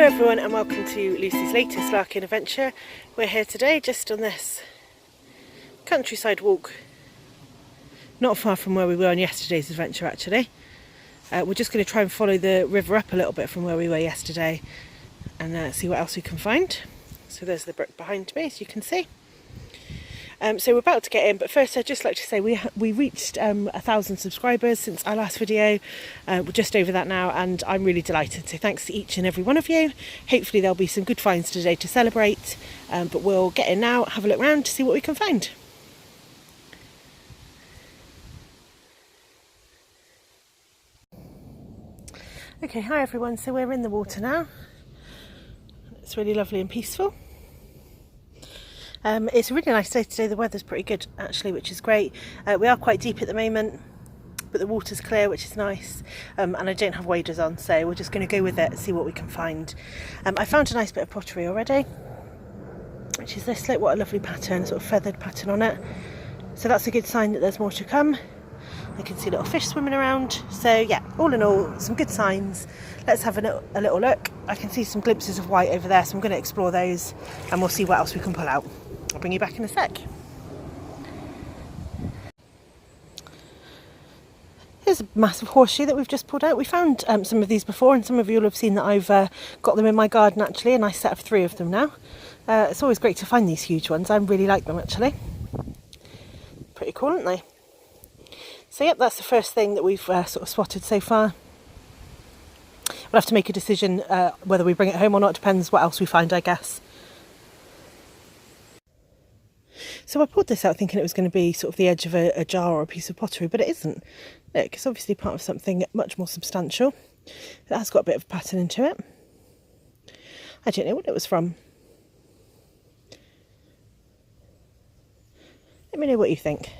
Hello everyone and welcome to Lucy's latest Larking adventure. We're here today just on this countryside walk, not far from where we were on yesterday's adventure actually. We're just going to try and follow the river up a little bit from where we were yesterday and see what else we can find. So there's the brook behind me, as you can see. So we're about to get in, but first I'd just like to say we reached 1,000 subscribers since our last video. We're just over that now and I'm really delighted, so thanks to each and every one of you. Hopefully there'll be some good finds today to celebrate, but we'll get in now, have a look around to see what we can find. Okay, hi everyone, so we're in the water now. It's really lovely and peaceful. It's a really nice day today. The weather's pretty good actually, which is great. We are quite deep at the moment, but the water's clear, which is nice, and I don't have waders on, so we're just going to go with it and see what we can find. I found a nice bit of pottery already, which is this. Look, what a lovely pattern, sort of feathered pattern on it, so that's a good sign that there's more to come. I can see little fish swimming around, so yeah, all in all, some good signs. Let's have a little look. I can see some glimpses of white over there, so I'm going to explore those and we'll see what else we can pull out. I'll bring you back in a sec. Here's a massive horseshoe that we've just pulled out. We found some of these before, and some of you will have seen that I've got them in my garden actually, a nice set of 3 of them now. It's always great to find these huge ones. I really like them actually. Pretty cool, aren't they? So yep, that's the first thing that we've sort of spotted so far. We'll have to make a decision whether we bring it home or not. Depends what else we find, I guess. So I pulled this out thinking it was going to be sort of the edge of a jar or a piece of pottery, but it isn't. Look, it's obviously part of something much more substantial. It has got a bit of pattern into it. I don't know what it was from. Let me know what you think.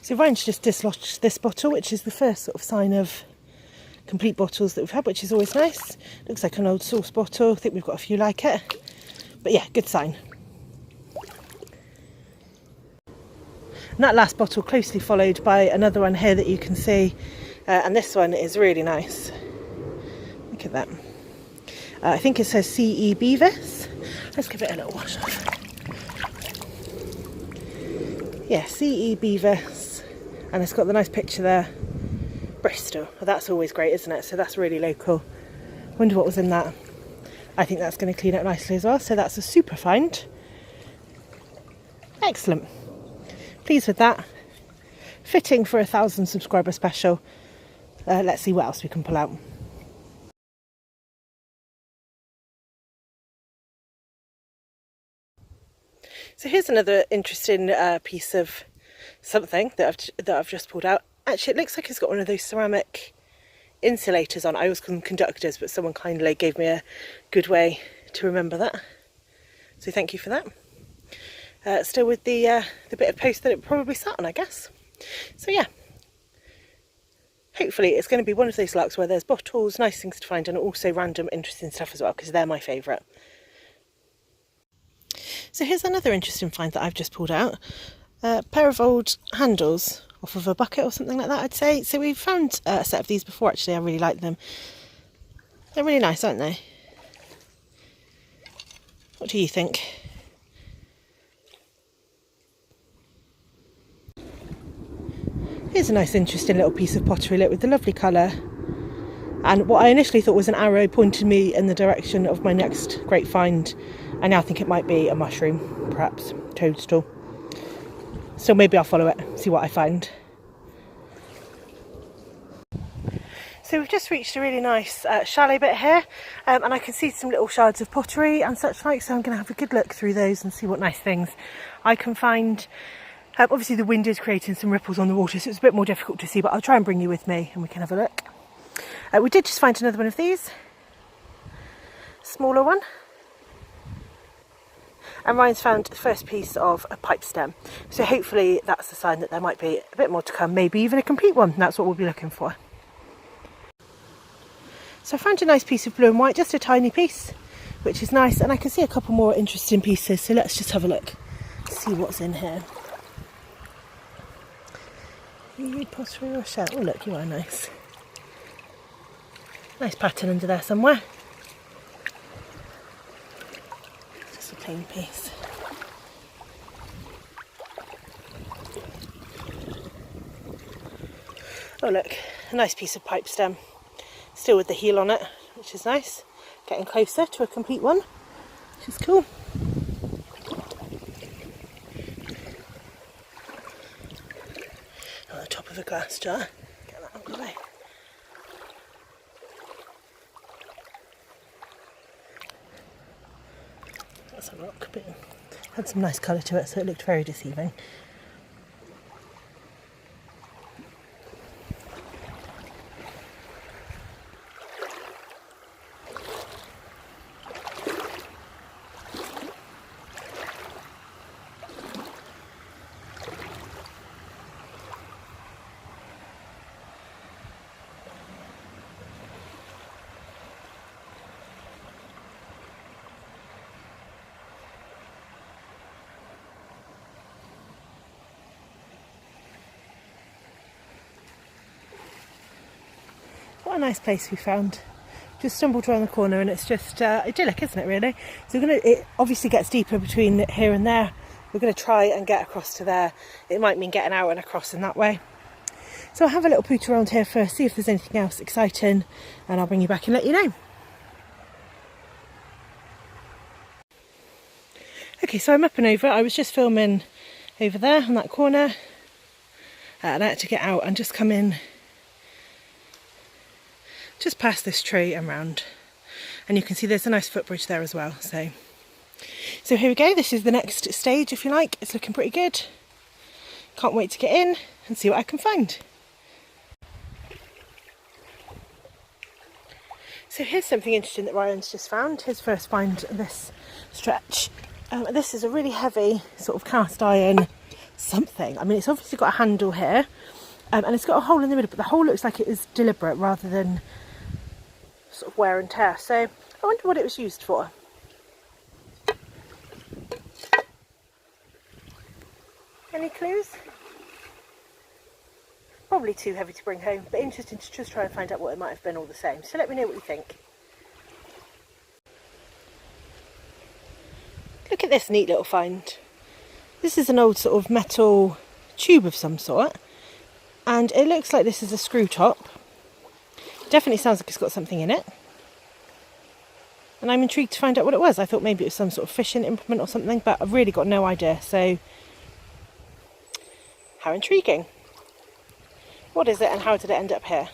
So Ryan's just dislodged this bottle, which is the first sort of sign of complete bottles that we've had, which is always nice. Looks like an old sauce bottle. I think we've got a few like it. But yeah, good sign. And that last bottle closely followed by another one here that you can see. And this one is really nice. Look at that. I think it says CE Beavis. Let's give it a little wash off. Yeah, CE Beavis. And it's got the nice picture there. Bristol. Well, that's always great, isn't it? So that's really local. Wonder what was in that. I think that's going to clean up nicely as well. So that's a super find. Excellent. Pleased with that. Fitting for 1,000 subscriber special. Let's see what else we can pull out. So here's another interesting piece of something that I've just pulled out. Actually, it looks like it's got one of those ceramic insulators on. I always call them conductors, but someone kindly gave me a good way to remember that. So thank you for that. Still with the bit of post that it probably sat on, I guess. So yeah. Hopefully it's going to be one of those larks where there's bottles, nice things to find, and also random interesting stuff as well, because they're my favourite. So here's another interesting find that I've just pulled out. A pair of old handles off of a bucket or something like that, I'd say. So we've found a set of these before actually. I really like them. They're really nice, aren't they? What do you think? Here's a nice interesting little piece of pottery, look, with the lovely colour. And what I initially thought was an arrow pointed me in the direction of my next great find. I now think it might be a mushroom, perhaps, toadstool. So maybe I'll follow it, see what I find. So we've just reached a really nice chalet bit here, and I can see some little shards of pottery and such like, so I'm going to have a good look through those and see what nice things I can find. Obviously the wind is creating some ripples on the water, so it's a bit more difficult to see, but I'll try and bring you with me and we can have a look. We did just find another one of these, smaller one. And Ryan's found the first piece of a pipe stem. So hopefully that's a sign that there might be a bit more to come, maybe even a complete one. That's what we'll be looking for. So I found a nice piece of blue and white, just a tiny piece, which is nice, and I can see a couple more interesting pieces, so let's just have a look. see what's in here. Pottery or shell? Oh look, you are nice. Nice pattern under there somewhere. Just a plain piece. Oh look, a nice piece of pipe stem. Still with the heel on it, which is nice. Getting closer to a complete one, which is cool. On the top of a glass jar. Get that out of the way. That's a rock, but it had some nice colour to it, so it looked very deceiving. What a nice place we found. Just stumbled around the corner and it's just idyllic, isn't it, really? So it obviously gets deeper between here and there. We're going to try and get across to there. It might mean getting out and across in that way. So I'll have a little poot around here first, see if there's anything else exciting, and I'll bring you back and let you know. Okay, so I'm up and over. I was just filming over there on that corner. And I had to get out and just come in just past this tree and round, and you can see there's a nice footbridge there as well. So here we go. This is the next stage, if you like. It's looking pretty good. Can't wait to get in and see what I can find. So here's something interesting that Ryan's just found. His first find this stretch. This is a really heavy sort of cast iron something. I mean, it's obviously got a handle here, and it's got a hole in the middle, but the hole looks like it is deliberate rather than sort of wear and tear. So I wonder what it was used for. Any clues? Probably too heavy to bring home, but interesting to just try and find out what it might have been all the same. So let me know what you think. Look at this neat little find. This is an old sort of metal tube of some sort, and it looks like this is a screw top. Definitely sounds like it's got something in it, and I'm intrigued to find out what it was. I thought maybe it was some sort of fishing implement or something, but I've really got no idea. So how intriguing. What is it and how did it end up here?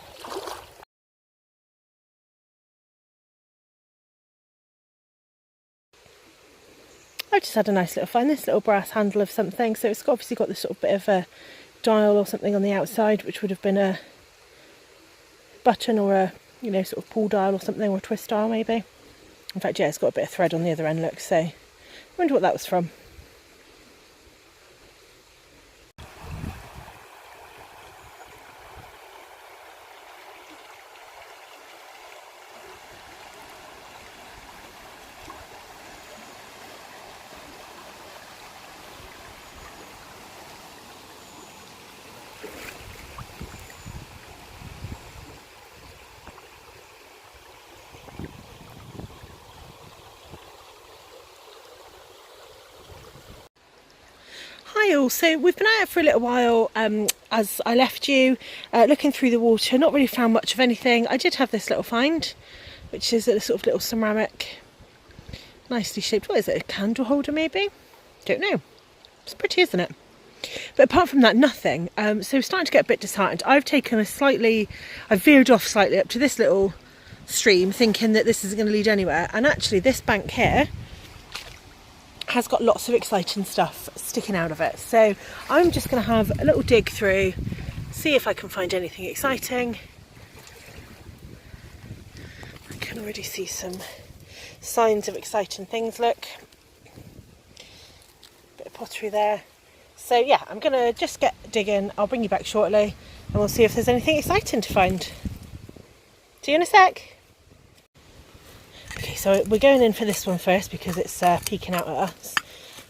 I just had a nice little find, this little brass handle of something. So it's obviously got this sort of bit of a dial or something on the outside, which would have been a button or a, you know, sort of pull dial or something, or a twist dial maybe. In fact, yeah, it's got a bit of thread on the other end, look. So I wonder what that was from. Hi all, so we've been out for a little while as I left you, looking through the water, not really found much of anything. I did have this little find, which is a sort of little ceramic, nicely shaped, what is it, a candle holder maybe? Don't know. It's pretty, isn't it? But apart from that, nothing. So we're starting to get a bit disheartened. I've veered off slightly up to this little stream, thinking that this isn't going to lead anywhere, and actually this bank here has got lots of exciting stuff sticking out of it. So I'm just going to have a little dig through, see if I can find anything exciting. I can already see some signs of exciting things, look. Bit of pottery there. So yeah, I'm going to just get digging. I'll bring you back shortly and we'll see if there's anything exciting to find. See you in a sec. Okay, so we're going in for this one first because it's peeking out at us.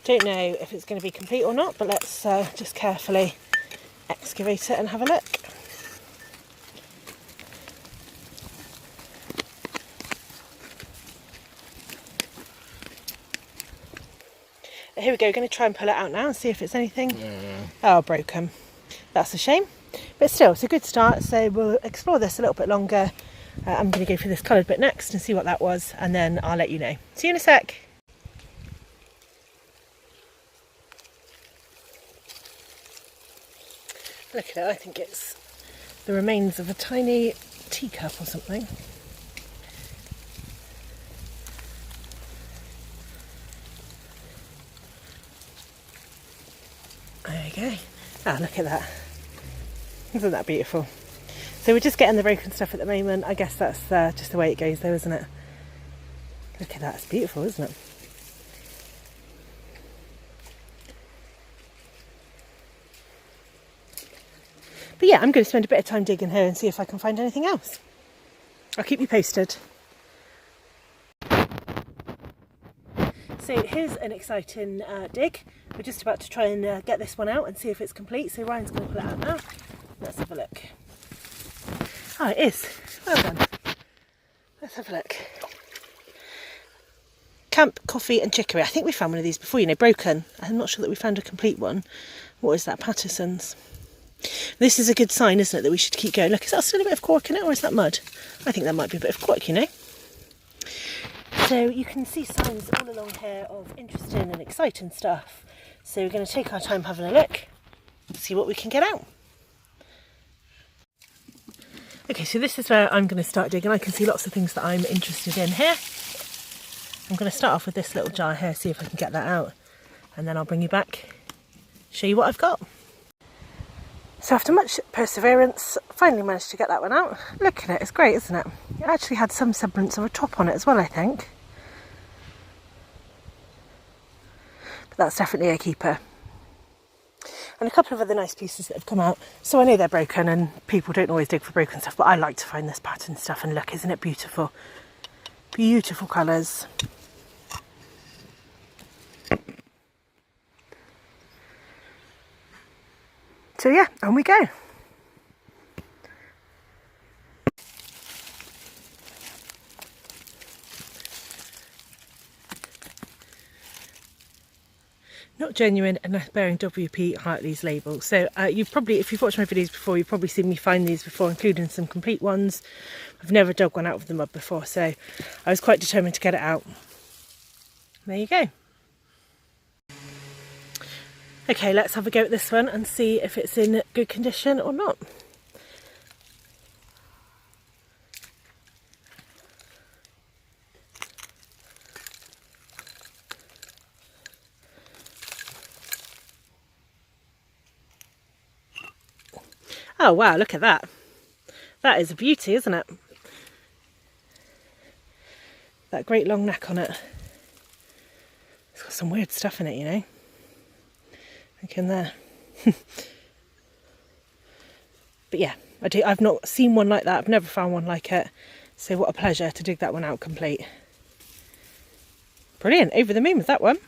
Don't know if it's going to be complete or not, but let's just carefully excavate it and have a look. Here we go, going to try and pull it out now and see if it's anything. Oh, broken. That's a shame. But still, it's a good start, so we'll explore this a little bit longer. I'm going to go for this coloured bit next and see what that was, and then I'll let you know. See you in a sec. Look at it, I think it's the remains of a tiny teacup or something. There you go. Ah, look at that. Isn't that beautiful? So we're just getting the broken stuff at the moment. I guess that's just the way it goes though, isn't it? Look at that, it's beautiful, isn't it? But yeah, I'm going to spend a bit of time digging here and see if I can find anything else. I'll keep you posted. So here's an exciting dig. We're just about to try and get this one out and see if it's complete. So Ryan's going to pull it out now. Let's have a look. Oh, it is. Well done. Let's have a look. Camp, coffee and chicory. I think we found one of these before, you know, broken. I'm not sure that we found a complete one. What is that? Patterson's. This is a good sign, isn't it, that we should keep going. Look, is that still a bit of cork in it, or is that mud? I think that might be a bit of cork, you know. So you can see signs all along here of interesting and exciting stuff. So we're going to take our time having a look, see what we can get out. Okay, so this is where I'm going to start digging. I can see lots of things that I'm interested in here. I'm going to start off with this little jar here, see if I can get that out. And then I'll bring you back, show you what I've got. So after much perseverance, finally managed to get that one out. Look at it, it's great, isn't it? It actually had some semblance of a top on it as well, I think. But that's definitely a keeper. And a couple of other nice pieces that have come out. So I know they're broken and people don't always dig for broken stuff, but I like to find this pattern stuff. And look, isn't it beautiful? Beautiful colours. So yeah, on we go. Not genuine unless bearing WP Hartley's label. So you've probably, if you've watched my videos before, you've probably seen me find these before, including some complete ones. I've never dug one out of the mud before, so I was quite determined to get it out. There you go. Okay, let's have a go at this one and see if it's in good condition or not. Oh wow, look at that. That is a beauty, isn't it? That great long neck on it. It's got some weird stuff in it, you know. Look in there. But yeah, I've not seen one like that. I've never found one like it. So what a pleasure to dig that one out complete. Brilliant, over the moon with that one.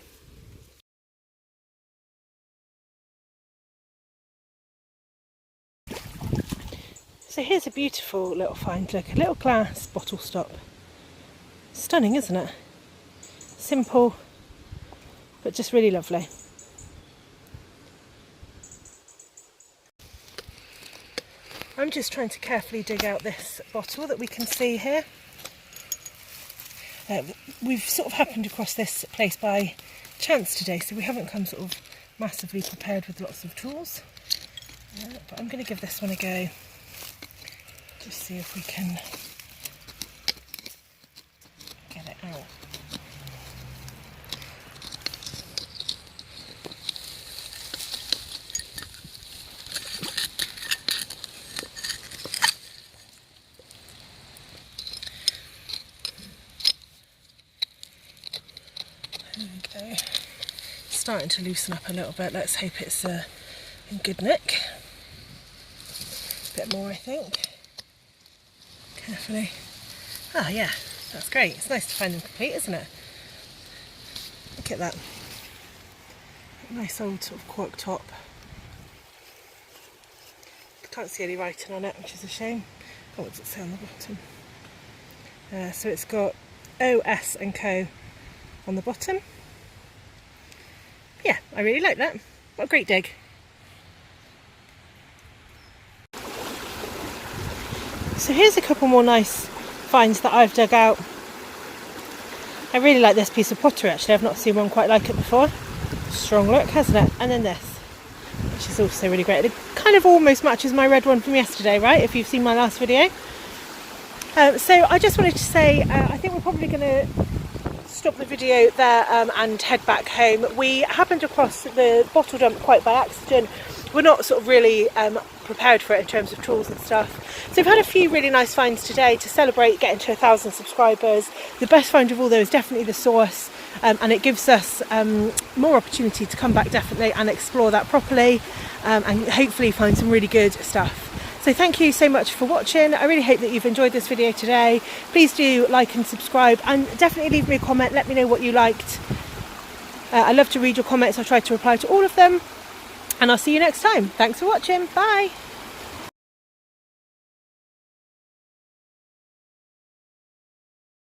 So here's a beautiful little find, look, a little glass bottle stop. Stunning, isn't it? Simple, but just really lovely. I'm just trying to carefully dig out this bottle that we can see here. We've sort of happened across this place by chance today, so we haven't come sort of massively prepared with lots of tools. But I'm going to give this one a go. Just see if we can get it out. There we go. Starting to loosen up a little bit. Let's hope it's in good nick. A bit more, I think. Carefully. Ah, yeah, that's great. It's nice to find them complete, isn't it? Look at that. Nice old sort of cork top. Can't see any writing on it, which is a shame. Oh, what does it say on the bottom? So it's got OS and Co on the bottom. Yeah, I really like that. What a great dig. So here's a couple more nice finds that I've dug out. I really like this piece of pottery actually. I've not seen one quite like it before. Strong look, hasn't it? And then this, which is also really great. It kind of almost matches my red one from yesterday, right? If you've seen my last video. So I just wanted to say, I think we're probably going to stop the video there and head back home. We happened across the bottle dump quite by accident. We're not sort of really prepared for it in terms of tools and stuff. So we've had a few really nice finds today to celebrate getting to 1,000 subscribers. The best find of all though is definitely the source, and it gives us more opportunity to come back definitely and explore that properly, and hopefully find some really good stuff. So thank you so much for watching. I really hope that you've enjoyed this video today. Please do like and subscribe, and definitely leave me a comment. Let me know what you liked. I love to read your comments. I try to reply to all of them, and I'll see you next time. Thanks for watching. Bye.